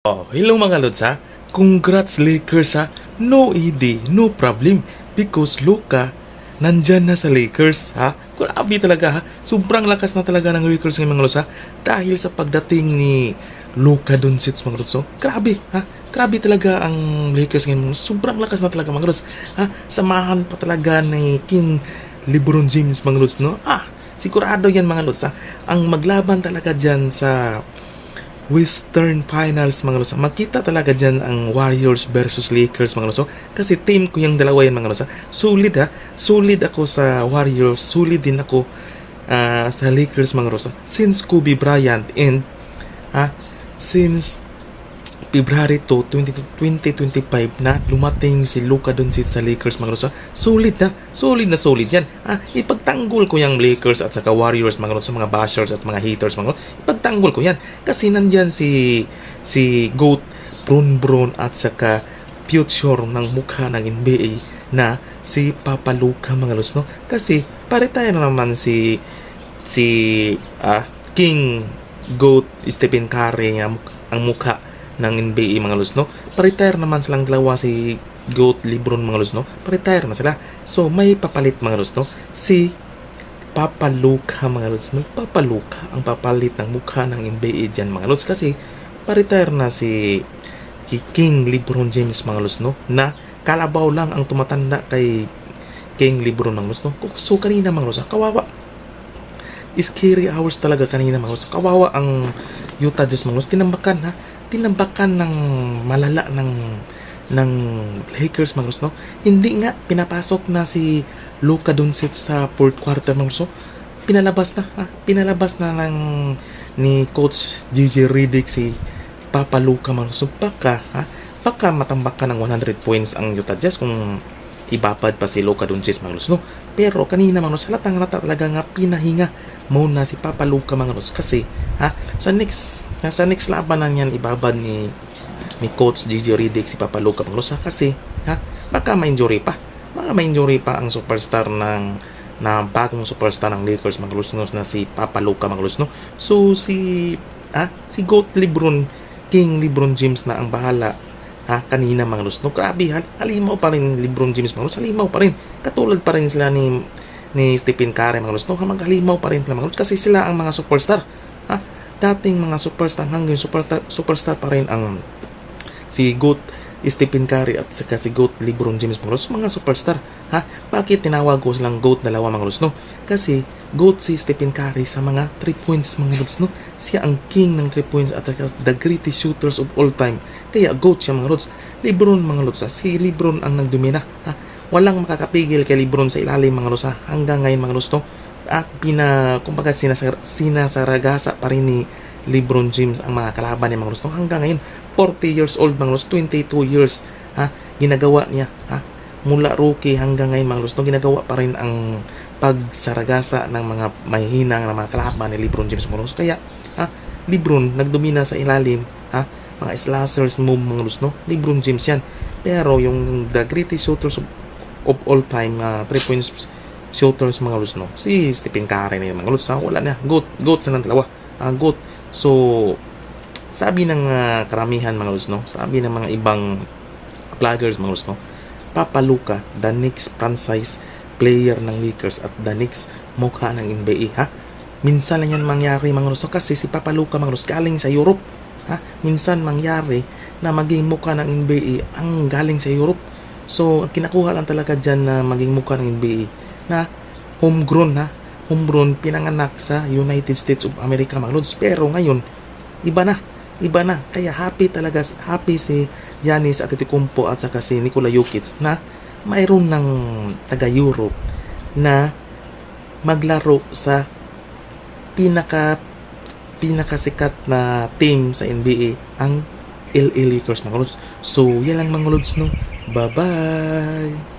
Oh, hello mga lods ha. Congrats Lakers ha. No ED, no problem. Because Luka, nandyan na sa Lakers ha. Grabe talaga ha. Sobrang lakas na talaga ng Lakers ngayon mga lods ha. Dahil sa pagdating ni Luka Doncic mga lods. So, grabe ha. Grabe talaga ang Lakers ngayon. Sobrang lakas na talaga mga lods ha. Samahan pa talaga ni King LeBron James mga lods no. Sigurado yan mga lods ha. Ang maglaban talaga dyan sa Western Finals mga lods. Makita talaga dyan ang Warriors versus Lakers mga lods. Kasi team ko yung dalawa yan mga lods. Solid ha. Solid ako sa Warriors. Solid din ako sa Lakers mga lods. Since Kobe Bryant and since February 2, 2025 na lumating si Luka Doncic sa Lakers mga lods. Solid na. Solid na solid yan. Ipagtanggol ko yung Lakers at saka Warriors mga lods sa mga bashers at mga haters mga lods. Ipagtanggol ko yan. Kasi nandyan si GOAT, Bron at saka future ng mukha ng NBA na si Papa Luka mga lods no. Kasi paretaya na naman si King GOAT Stephen Curry ang mukha ng NBA mga lods no. Pa-retire naman silang dalawa si GOAT LeBron mga lods no. Pa-retire na sila. So may papalit mga lods no. Si Papa Luka mga lods no. Papa Luka ang papalit ng mukha ng NBA diyan mga lods kasi pa-retire na si King LeBron James mga lods no. Na kalabaw lang ang tumatanda kay King LeBron mga lods no. So kanina mga lods kawawa. Scary hours talaga kanina mga lods. Kawawa ang Utah Jazz mga lods. Tinambakan ng malala ng Lakers mga lods no. Hindi nga pinapasok na si Luka Doncic sa fourth quarter mga lods. Pinalabas na ni coach Gigi Redick si Papa Luka mga lods. So baka matambakan ng 100 points ang Utah Jazz kung ibabad pa si Luka Doncic mga lods no. Pero kanina mga lods halatang talaga nga pinahinga muna si Papa Luka mga lods kasi sa next labanan yan ibabad ni coach Gigi Redick si Papa Luka mga lods kasi baka ma-injury pa ang superstar na bagong superstar ng Lakers mga lods no, na si Papa Luka mga lods no. So si GOAT King LeBron James na ang bahala kanina mga lods no. Grabe halimaw pa rin LeBron James mga lods, halimaw pa rin katulad pa rin sila ni Stephen Curry mga lods no. Maghalimaw pa rin mga lods kasi sila ang mga superstar dating mga superstar hanggang superstar pa rin ang si GOAT Stephen Curry at saka si GOAT LeBron James mga lods, mga superstar bakit tinawag ko silang GOAT dalawa mga lods no. Kasi GOAT si Stephen Curry sa mga 3 points mga lods no. Siya ang king ng 3 points at saka the greatest shooters of all time, kaya GOAT siya mga lods. LeBron mga lods si LeBron ang nagdomina walang makakapigil kay LeBron sa ilalim mga lods hanggang ngayon mga lods no. Kumbaga sinasaragasa pa rin ni LeBron James ang mga kalaban niya mga lods no. Hanggang ngayon 40 years old mga lods, 22 years ginagawa niya mula rookie hanggang ngayon mga lods no. Ginagawa pa rin ang pagsaragasa ng mga mahihina ng mga kalaban ni LeBron James mga lods. Kaya LeBron nagdomina sa ilalim mga slashers move mga lods no. LeBron James yan. Pero yung the greatest shooters of all time 3 points shooters mga lods no, si Stephen Curry na yung mga lods wala na, GOAT sa ng dalawa GOAT. So sabi ng karamihan mga lods no, sabi ng mga ibang vloggers mga lods no, Papa Luka the next franchise player ng Lakers at the next mukha ng NBA minsan lang yan mangyari mga lods no, kasi si Papa Luka mga lods galing sa Europe minsan mangyari na maging mukha ng NBA ang galing sa Europe. So kinakuha lang talaga dyan na maging mukha ng NBA na homegrown pinanganak sa United States of America mga lods. Pero ngayon iba na kaya happy si Giannis Antetokounmpo at saka si Nikola Jokic na mayroon ng taga Europe na maglaro sa pinakasikat na team sa NBA, ang LA Lakers mga lods. So yan lang mga lods no, bye bye.